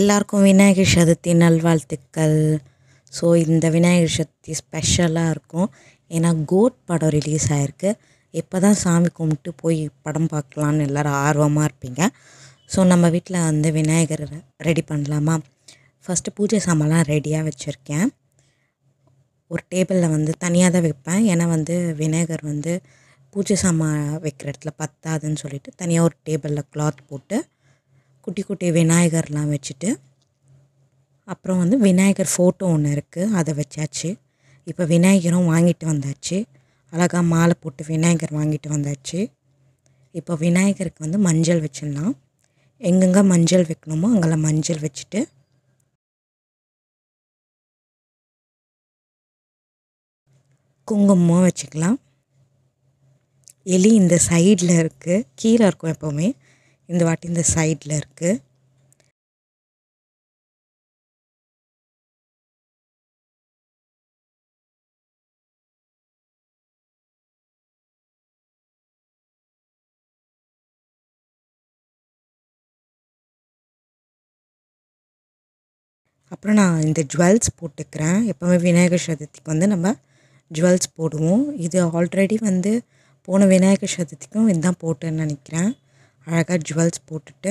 எல்லாருக்கும் விநாயகர் சதுர்த்தி நல்வாழ்த்துக்கள். ஸோ இந்த விநாயகர் சதுர்த்தி ஸ்பெஷலாக இருக்கும். ஏன்னா கோட் படம் ரிலீஸ் ஆகிருக்கு. இப்போ தான் சாமி கும்பிட்டு போய் படம் பார்க்கலான்னு எல்லோரும் ஆர்வமாக இருப்பீங்க. ஸோ நம்ம வீட்டில் வந்து விநாயகர் ரெடி பண்ணலாமா? ஃபஸ்ட்டு பூஜை சாமான்லாம் ரெடியாக வச்சுருக்கேன். ஒரு டேபிளில் வந்து தனியாக தான் வைப்பேன். ஏன்னா வந்து விநாயகர் வந்து பூஜை சாமான் வைக்கிற இடத்துல பத்தாதுன்னு சொல்லிவிட்டு தனியாக ஒரு டேபிளில் கிளாத் போட்டு குட்டி குட்டி விநாயகர்லாம் வச்சுட்டு, அப்புறம் வந்து விநாயகர் ஃபோட்டோ ஒன்று இருக்குது, அதை வச்சாச்சு. இப்போ விநாயகரும் வாங்கிட்டு வந்தாச்சு. அழகாக மாலை போட்டு விநாயகர் வாங்கிட்டு வந்தாச்சு. இப்போ விநாயகருக்கு வந்து மஞ்சள் வச்சிடலாம். எங்கெங்கே மஞ்சள் வைக்கணுமோ அங்கெல்லாம் மஞ்சள் வச்சுட்டு, குங்குமம் வச்சுக்கலாம். எலி இந்த சைடில் இருக்குது, கீழே இருக்கும் எப்போவுமே. இந்த வாட்டி இந்த சைடில் இருக்குது. அப்புறம் நான் இந்த ஜுவல்ஸ் போட்டுக்கிறேன். எப்போவுமே விநாயகர் சதுர்த்திக்கு வந்து நம்ம ஜுவல்ஸ் போடுவோம். இது ஆல்ரெடி வந்து போன விநாயகர் சதுர்த்திக்கும் இதுதான் போட்டேன்னு நினைக்கிறேன். அழகாக ஜுவல்ஸ் போட்டுட்டு,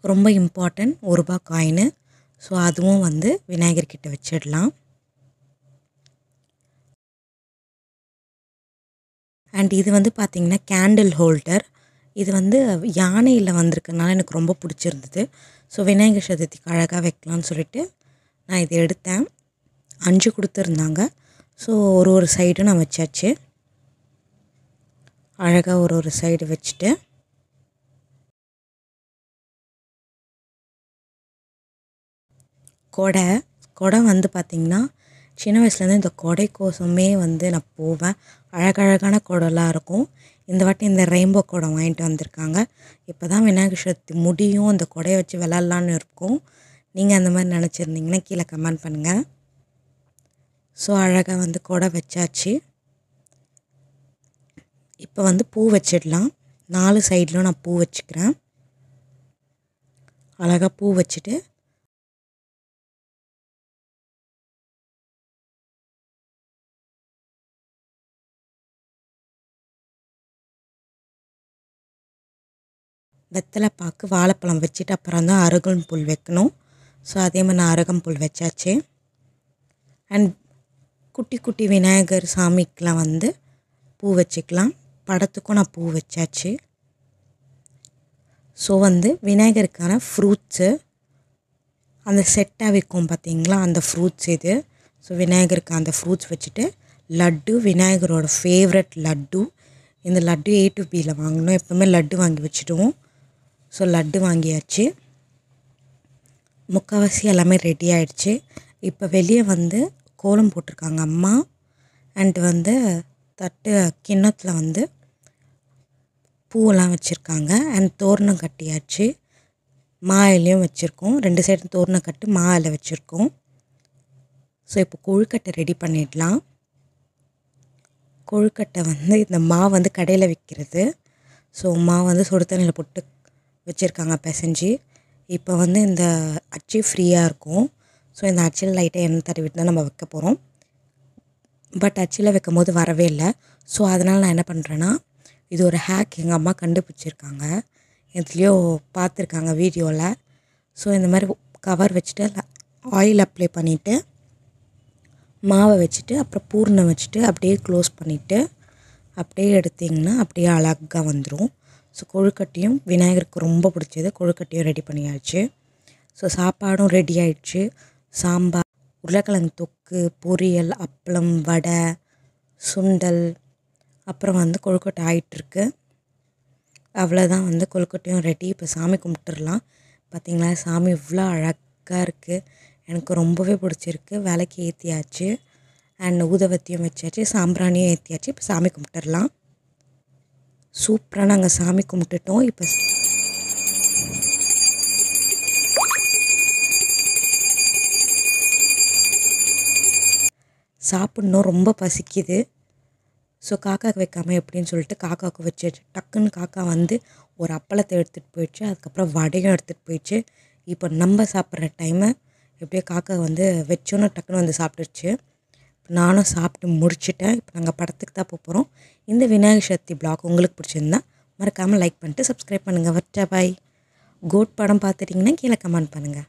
ரொம்ப இம்பார்ட்டன்ட் ₹1 காயினு. ஸோ அதுவும் வந்து விநாயகர்கிட்ட வச்சிடலாம். அண்ட் இது வந்து பார்த்திங்கன்னா கேண்டில் ஹோல்டர். இது வந்து யானையில் வந்திருக்கனால எனக்கு ரொம்ப பிடிச்சிருந்தது. ஸோ விநாயகர் சதுர்த்திக்கு அழகாக வைக்கலான்னு சொல்லிட்டு நான் இதை எடுத்தேன். 5 கொடுத்துருந்தாங்க. ஸோ ஒரு சைடும் நான் வச்சாச்சு. அழகாக ஒரு சைடு வச்சுட்டு, கொடை வந்து பார்த்திங்கன்னா சின்ன வயசுலேருந்து இந்த கொடை கோசமே வந்து நான் போவேன். அழகழகான கொடைலாம் இருக்கும். இந்த வாட்டி இந்த ரெயின்போ குடம் வாங்கிட்டு வந்திருக்காங்க. இப்போ தான் விநாயகர் சதுர்த்தி முடியும், அந்த கொடையை வச்சு விளாட்லான்னு இருக்கும். நீங்கள் அந்த மாதிரி நினச்சிருந்தீங்கன்னா கீழே கமெண்ட் பண்ணுங்கள். ஸோ அழகாக வந்து கொடை வச்சாச்சு. இப்போ வந்து பூ வச்சிடலாம். 4 சைட்லையும் நான் பூ வச்சுக்கிறேன். அழகாக பூ வச்சுட்டு, வெத்தலை பாக்கு வாழைப்பழம் வச்சுட்டு அப்புறம் தான் அருகம்புல் வைக்கணும். ஸோ அதே மாதிரி நான் அருகம்புல் வச்சாச்சு. அண்ட் குட்டி குட்டி விநாயகர் சாமிக்கெலாம் வந்து பூ வச்சுக்கலாம். படத்துக்கும் நான் பூ வச்சாச்சு. ஸோ வந்து விநாயகருக்கான ஃப்ரூட்ஸு அந்த செட்டாக விற்கும் பார்த்திங்களா, அந்த ஃப்ரூட்ஸ் இது. ஸோ விநாயகருக்கு அந்த ஃப்ரூட்ஸ் வச்சுட்டு, லட்டு விநாயகரோட ஃபேவரட் லட்டு. இந்த லட்டு A to Bயில் வாங்கணும். எப்போவுமே லட்டு வாங்கி வச்சுடுவோம். ஸோ லட்டு வாங்கியாச்சு. முக்கால்வாசி எல்லாமே ரெடி ஆகிடுச்சு. இப்போ வெளியே வந்து கோலம் போட்டிருக்காங்க அம்மா. அண்ட் வந்து கிண்ணத்தில் வந்து பூவெல்லாம் வச்சுருக்காங்க. அண்ட் தோரணம் கட்டியாச்சு. மா இலையும் வச்சுருக்கோம். 2 சைடும் தோரணம் கட்டி மா இலை வச்சுருக்கோம். ஸோ இப்போ கொழுக்கட்டை ரெடி பண்ணிடலாம். கொழுக்கட்டை வந்து இந்த மாவு வந்து கடையில் விற்கிறது. ஸோ மாவு வந்து சுடு தண்ணியில் போட்டு வச்சுருக்காங்க பிசைஞ்சு. இப்போ வந்து இந்த அச்சு ஃப்ரீயாக இருக்கும். ஸோ இந்த அச்சில் லைட்டாக எண்ணெய் தடவிட்டு தான் நம்ம வைக்க போகிறோம். பட் அச்சில் வைக்கும் போது வரவே இல்லை. ஸோ அதனால் நான் என்ன பண்ணுறேன்னா, இது ஒரு ஹேக் எங்கள் அம்மா கண்டுபிடிச்சிருக்காங்க. எதுலேயோ பார்த்துருக்காங்க வீடியோவில். ஸோ இந்த மாதிரி கவர் வச்சுட்டு ஆயில் அப்ளை பண்ணிவிட்டு, மாவை வச்சுட்டு, அப்புறம் பூர்ணம் வச்சுட்டு அப்படியே க்ளோஸ் பண்ணிவிட்டு அப்படியே எடுத்திங்கன்னா அப்படியே அழகாக வந்துடும். ஸோ கொழுக்கட்டையும் விநாயகருக்கு ரொம்ப பிடிச்சது. கொழுக்கட்டையும் ரெடி பண்ணியாச்சு. ஸோ சாப்பாடும் ரெடி ஆயிடுச்சு. சாம்பார், உருளைக்கிழங்கு தொக்கு, பொரியல், அப்பளம், வடை, சுண்டல், அப்புறம் வந்து கொழுக்கட்டை ஆகிட்டுருக்கு. அவ்வளோதான், வந்து கொழுக்கட்டையும் ரெடி. இப்போ சாமி கும்பிட்டுடலாம். பார்த்திங்களா, சாமி இவ்வளோ அழகாக இருக்குது. எனக்கு ரொம்பவே பிடிச்சிருக்கு. விளக்கு ஏற்றியாச்சு. அண்ட் ஊதுவத்தியும் வச்சாச்சு. சாம்பிராணியும் ஏற்றியாச்சு. இப்போ சாமி கும்பிட்டுடலாம். சூப்பராக நாங்கள் சாமி கும்பிட்டுட்டோம். இப்போ சாப்பிட்ணும், ரொம்ப பசிக்குது. ஸோ காக்காவுக்கு வைக்காமல் எப்படின்னு சொல்லிட்டு காக்காவுக்கு வச்சாச்சு. டக்குன்னு காக்கா வந்து ஒரு அப்பளத்தை எடுத்துகிட்டு போயிடுச்சு. அதுக்கப்புறம் வடையும் எடுத்துகிட்டு போயிடுச்சு. இப்போ நம்ம சாப்பிட்ற டைமு எப்படியோ காக்கா வந்து வச்சோன்னு டக்குன்னு வந்து சாப்பிட்டுருச்சு. நானும் சாப்பிட்டு முடிச்சுட்டேன். இப்போ நாங்கள் படத்துக்கு தான் போகிறோம். இந்த விநாயகர் சதுர்த்தி ப்ளாக் உங்களுக்கு பிடிச்சிருந்தா மறக்காமல் லைக் பண்ணிட்டு சப்ஸ்கிரைப் பண்ணுங்கள். வட்டா பாய். கோட் படம் பார்த்துட்டிங்கன்னா கீழே கமெண்ட் பண்ணுங்கள்.